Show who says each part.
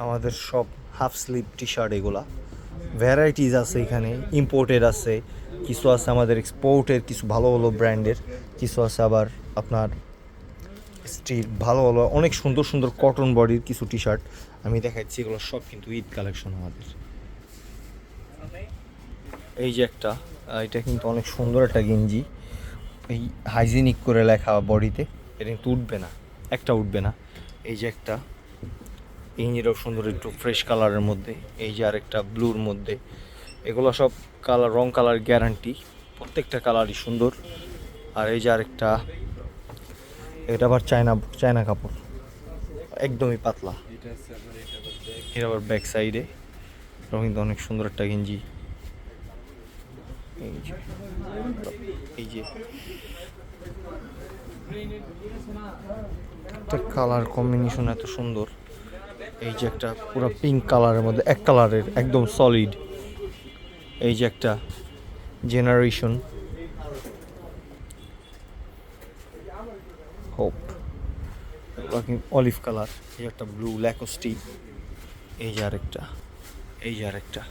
Speaker 1: আমাদের সব half sleeve T shirt এগুলা ভ্যারাইটিস আছে এখানে, ইম্পোর্টেড আছে, কিছু আছে আমাদের এক্সপোর্টের, কিছু ভালো ভালো ব্র্যান্ডের, কিছু আছে আবার আপনার স্টিল ভালো ভালো অনেক সুন্দর সুন্দর কটন বডির কিছু টি শার্ট আমি দেখাচ্ছি। এগুলো সব কিন্তু ঈদ কালেকশন আমাদের। এই যে একটা এটা কিন্তু অনেক সুন্দর একটা গেঞ্জি, এই হাইজিনিক করে লেখা বডিতে, এটা কিন্তু উঠবে না, একটা উঠবে না। এই যে একটা গেঞ্জিটাও সুন্দর একটু ফ্রেশ কালারের মধ্যে। এই যে আরেকটা ব্লুর মধ্যে। এগুলো সব কালার, রং কালার গ্যারান্টি, প্রত্যেকটা কালারই সুন্দর। আর এই যে আরেকটা, এটা আবার চায়না কাপড়, একদমই পাতলা। এটা আবার ব্যাক সাইডে, এটাও কিন্তু অনেক সুন্দর একটা গেঞ্জি। এই যে একটা কালার কম্বিনেশন এত সুন্দর। এই যে একটা পুরো পিঙ্ক কালারের মধ্যে, এক কালারের একদম সলিড। এই যে একটা জেনারেশন হোপ, অলিভ কালার। এই একটা ব্লু ল্যাকোস্টি। এই যে আরেকটা, এই যে আরেকটা